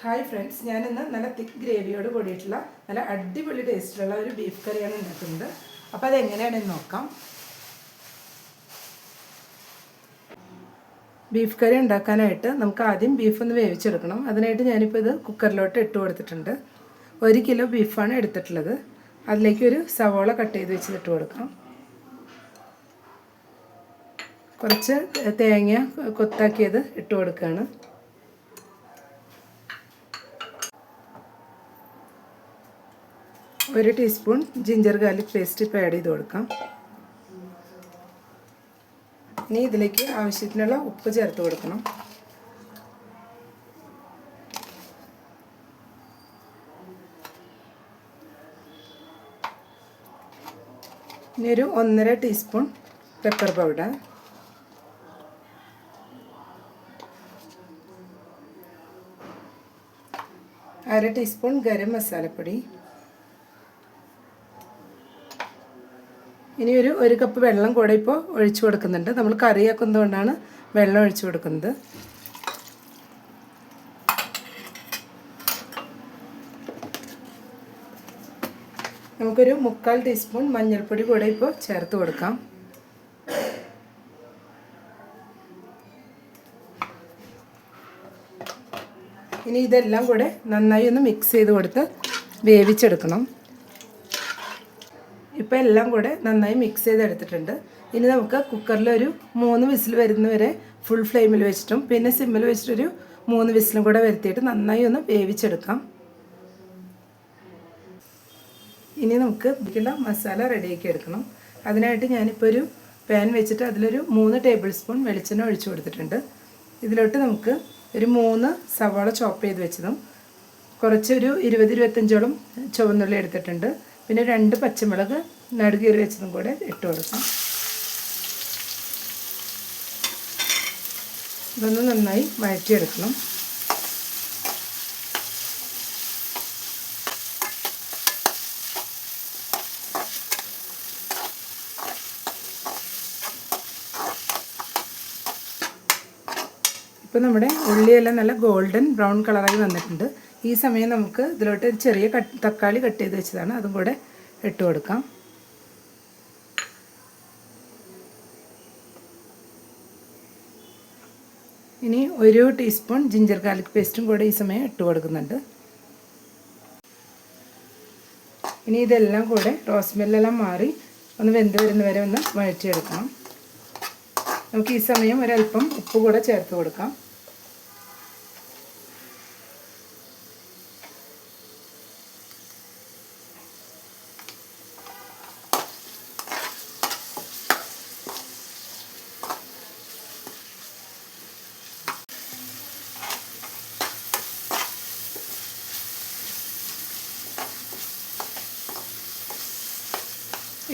Hi friends, ഞാനിന്ന് നല്ല തിക്ക് ഗ്രേവിയോട് കൂടിയിട്ടുള്ള നല്ല അടിപൊളി ടേസ്റ്റിലുള്ള ഒരു ബീഫ് കറിയാണ് ഉണ്ടാക്കുന്നത്. അപ്പോൾ അതെങ്ങനെയാണെന്ന് നോക്കാം. ബീഫ് കറി ഉണ്ടാക്കാനായിട്ട് നമുക്ക് ആദ്യം ബീഫ് ഒന്ന് വേവിച്ചെടുക്കണം. അതിനായിട്ട് ഞാനിപ്പോൾ ഇത് കുക്കറിലോട്ട് ഇട്ട് കൊടുത്തിട്ടുണ്ട്. 1 കിലോ ബീഫാണ് എടുത്തിട്ടുള്ളത്. അതിലേക്ക് ഒരു സവോള കട്ട് ചെയ്ത് വെച്ചിട്ട് കൊടുക്കാം. കുറച്ച് തേങ്ങ കൊത്താക്കിയത് ഇട്ട് കൊടുക്കുകയാണ്. ഒരു ടീസ്പൂൺ ജിഞ്ചർ ഗാർലിക് പേസ്റ്റ് ഇപ്പോൾ ആഡ് ചെയ്ത് കൊടുക്കാം. ഇനി ഇതിലേക്ക് ആവശ്യത്തിനുള്ള ഉപ്പ് ചേർത്ത് കൊടുക്കണം. ഇനി ഒരു 1.5 ടീസ്പൂൺ പെപ്പർ പൗഡർ, അര ടീസ്പൂൺ ഗരം മസാലപ്പൊടി, ഇനി ഒരു കപ്പ് വെള്ളം കൂടെ ഇപ്പോൾ ഒഴിച്ചു കൊടുക്കുന്നുണ്ട്. നമ്മൾ കറിയാക്കുന്നതുകൊണ്ടാണ് വെള്ളം ഒഴിച്ചു കൊടുക്കുന്നത്. നമുക്കൊരു 1/4 ടീസ്പൂൺ മഞ്ഞൾപ്പൊടി കൂടെ ഇപ്പോൾ ചേർത്ത് കൊടുക്കാം. ഇനി ഇതെല്ലാം കൂടെ നന്നായി ഒന്ന് മിക്സ് ചെയ്ത് കൊടുത്ത് വേവിച്ചെടുക്കണം. ഇപ്പോൾ എല്ലാം കൂടെ നന്നായി മിക്സ് ചെയ്തെടുത്തിട്ടുണ്ട്. ഇനി നമുക്ക് കുക്കറിൽ ഒരു 3 വിസിൽ വരുന്നവരെ ഫുൾ ഫ്ലെയിമിൽ വെച്ചിട്ടും പിന്നെ സിമ്മിൽ വെച്ചിട്ടൊരു 3 വിസിലും കൂടെ വരുത്തിയിട്ട് നന്നായി ഒന്ന് വേവിച്ചെടുക്കാം. ഇനി നമുക്ക് ഇതിലുള്ള മസാല റെഡിയാക്കി എടുക്കണം. അതിനായിട്ട് ഞാനിപ്പോൾ ഒരു പാൻ വെച്ചിട്ട് അതിലൊരു 3 ടേബിൾ സ്പൂൺ വെളിച്ചെണ്ണ ഒഴിച്ചു കൊടുത്തിട്ടുണ്ട്. ഇതിലോട്ട് നമുക്ക് ഒരു 3 സവാള ചോപ്പ് ചെയ്ത് വെച്ചതും കുറച്ചൊരു 20-25ഓളം ചുവന്നുള്ളി എടുത്തിട്ടുണ്ട്. പിന്നെ 2 പച്ചമുളക് നടുകീറി വെച്ചതും കൂടെ ഇട്ട് കൊടുക്കാം. ഇതൊന്ന് നന്നായി വഴറ്റിയെടുക്കണം. ഇപ്പോൾ നമ്മുടെ ഉള്ളിയെല്ലാം നല്ല ഗോൾഡൻ ബ്രൗൺ കളറായി വന്നിട്ടുണ്ട്. ഈ സമയം നമുക്ക് ഇതിലോട്ട് ഒരു ചെറിയ തക്കാളി കട്ട് ചെയ്ത് വെച്ചതാണ്, അതും കൂടെ ഇട്ട് കൊടുക്കാം. ഇനി 1 ടീസ്പൂൺ ജിഞ്ചർ ഗാർലിക് പേസ്റ്റും കൂടെ ഈ സമയം ഇട്ട് കൊടുക്കുന്നുണ്ട്. ഇനി ഇതെല്ലാം കൂടെ റോസ്മെല്ലെല്ലാം മാറി ഒന്ന് വെന്ത് വരുന്നവരെ ഒന്ന് വഴറ്റിയെടുക്കണം. നമുക്ക് ഈ സമയം ഒരല്പം ഉപ്പ് കൂടെ ചേർത്ത് കൊടുക്കാം.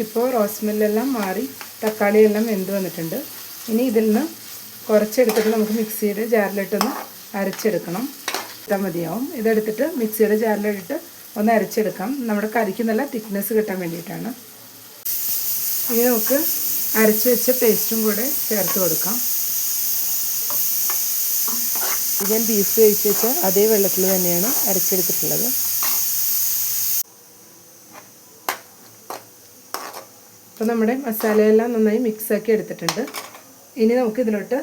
ഇപ്പോൾ റോസ്മെല്ലെല്ലാം മാറി തക്കാളിയെല്ലാം വെന്ത് വന്നിട്ടുണ്ട്. ഇനി ഇതിൽ നിന്ന് കുറച്ചെടുത്തിട്ട് നമുക്ക് മിക്സിയുടെ ജാറിലിട്ടൊന്ന് അരച്ചെടുക്കണം. ഇട്ടാൽ മതിയാവും. ഇതെടുത്തിട്ട് മിക്സിയുടെ ജാറിലിട്ട് ഒന്ന് അരച്ചെടുക്കാം. നമ്മുടെ കറിക്ക് നല്ല തിക്നെസ് കിട്ടാൻ വേണ്ടിയിട്ടാണ്. ഇനി നമുക്ക് അരച്ച് വെച്ച പേസ്റ്റും കൂടെ ചേർത്ത് കൊടുക്കാം. ഞാൻ ബീഫ് വേവിച്ച് വെച്ച അതേ വെള്ളത്തിൽ തന്നെയാണ് അരച്ചെടുത്തിട്ടുള്ളത്. അപ്പോൾ നമ്മുടെ മസാലയെല്ലാം നന്നായി മിക്സാക്കി എടുത്തിട്ടുണ്ട്. ഇനി നമുക്ക് ഇതിലോട്ട്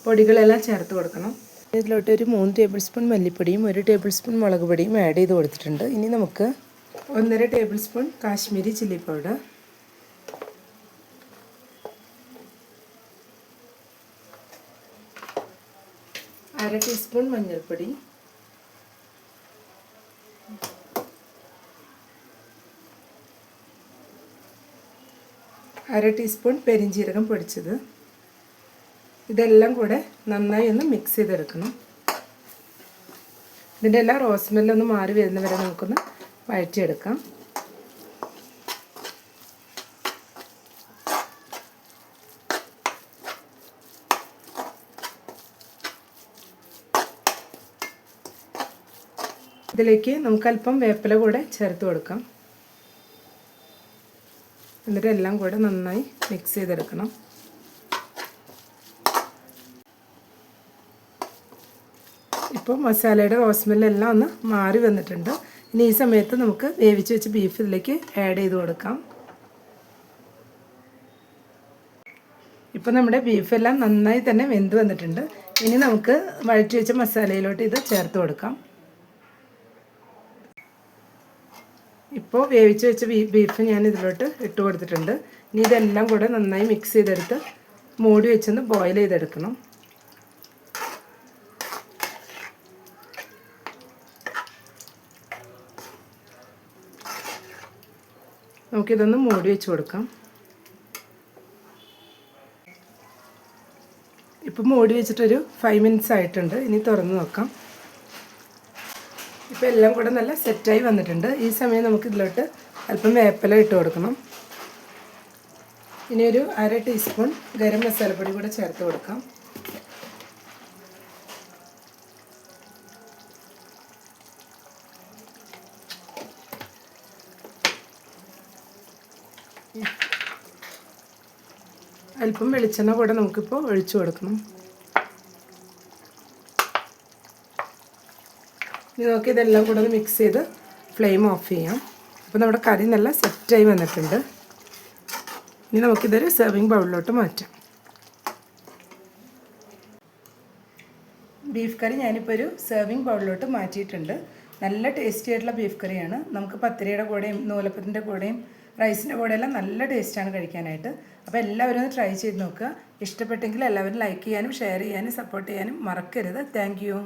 പൊടികളെല്ലാം ചേർത്ത് കൊടുക്കണം. ഇതിലോട്ട് ഒരു 3 ടേബിൾ സ്പൂൺ മല്ലിപ്പൊടിയും 1 ടേബിൾ സ്പൂൺ മുളക് പൊടിയും ആഡ് ചെയ്ത് കൊടുത്തിട്ടുണ്ട്. ഇനി നമുക്ക് 1.5 table spoon Kashmiri chilli powder, അര ടീസ്പൂൺ മഞ്ഞൾപ്പൊടി, അര ടീസ്പൂൺ പെരിഞ്ജീരകം പൊടിച്ചത്, ഇതെല്ലാം കൂടെ നന്നായി ഒന്ന് മിക്സ് ചെയ്തെടുക്കണം. ഇതിൻ്റെ എല്ലാം റോസ്മെല്ലൊന്ന് മാറി വരുന്നവരെ നമുക്കൊന്ന് വഴറ്റിയെടുക്കാം. ഇതിലേക്ക് നമുക്ക് അല്പം വേപ്പില കൂടെ ചേർത്ത് കൊടുക്കാം. എന്നിട്ട് എല്ലാം കൂടെ നന്നായി മിക്സ് ചെയ്തെടുക്കണം. ഇപ്പോൾ മസാലയുടെ റോസ്മെല്ലെല്ലാം ഒന്ന് മാറി വന്നിട്ടുണ്ട്. ഇനി ഈ സമയത്ത് നമുക്ക് വേവിച്ച് വെച്ച് ബീഫ് ഇതിലേക്ക് ആഡ് ചെയ്ത് കൊടുക്കാം. ഇപ്പോൾ നമ്മുടെ ബീഫെല്ലാം നന്നായി തന്നെ വെന്ത് വന്നിട്ടുണ്ട്. ഇനി നമുക്ക് വഴറ്റി വെച്ച മസാലയിലോട്ട് ഇത് ചേർത്ത് കൊടുക്കാം. ഇപ്പോൾ വേവിച്ച് വെച്ച ബീഫ് ഞാൻ ഇതിലോട്ട് ഇട്ട് കൊടുത്തിട്ടുണ്ട്. ഇനി ഇതെല്ലാം കൂടെ നന്നായി മിക്സ് ചെയ്തെടുത്ത് മൂടി വെച്ചൊന്ന് ബോയിൽ ചെയ്തെടുക്കണം. നമുക്കിതൊന്ന് മൂടി വെച്ച് കൊടുക്കാം. ഇപ്പം മൂടി വെച്ചിട്ടൊരു 5 മിനിറ്റ്സ് ആയിട്ടുണ്ട്. ഇനി തുറന്ന് നോക്കാം. ഇപ്പോൾ എല്ലാം കൂടെ നല്ല സെറ്റായി വന്നിട്ടുണ്ട്. ഈ സമയം നമുക്ക് ഇതിലോട്ട് അല്പം വേപ്പില ഇട്ട് കൊടുക്കണം. ഇനി ഒരു 1/2 ടീസ്പൂൺ ഗരം മസാലപ്പൊടി കൂടെ ചേർത്ത് കൊടുക്കാം. അല്പം വെളിച്ചെണ്ണ കൂടെ നമുക്കിപ്പോൾ ഒഴിച്ചു കൊടുക്കണം. ഇനി നമുക്ക് ഇതെല്ലാം കൂടെ ഒന്ന് മിക്സ് ചെയ്ത് ഫ്ലെയിം ഓഫ് ചെയ്യാം. അപ്പോൾ നമ്മുടെ കറി നല്ല സെറ്റായി വന്നിട്ടുണ്ട്. ഇനി നമുക്കിതൊരു സെർവിങ് ബൗളിലോട്ട് മാറ്റാം. ബീഫ് കറി ഞാനിപ്പോൾ ഒരു സെർവിങ് ബൗളിലോട്ട് മാറ്റിയിട്ടുണ്ട്. നല്ല ടേസ്റ്റി ആയിട്ടുള്ള ബീഫ് കറിയാണ്. നമുക്ക് പത്തിരിയുടെ കൂടെയും നൂലപ്പത്തിൻ്റെ കൂടെയും റൈസിൻ്റെ കൂടെയെല്ലാം നല്ല ടേസ്റ്റാണ് കഴിക്കാനായിട്ട്. അപ്പോൾ എല്ലാവരും ഒന്ന് ട്രൈ ചെയ്ത് നോക്കുക. ഇഷ്ടപ്പെട്ടെങ്കിൽ എല്ലാവരും ലൈക്ക് ചെയ്യാനും ഷെയർ ചെയ്യാനും സപ്പോർട്ട് ചെയ്യാനും മറക്കരുത്. Thank you.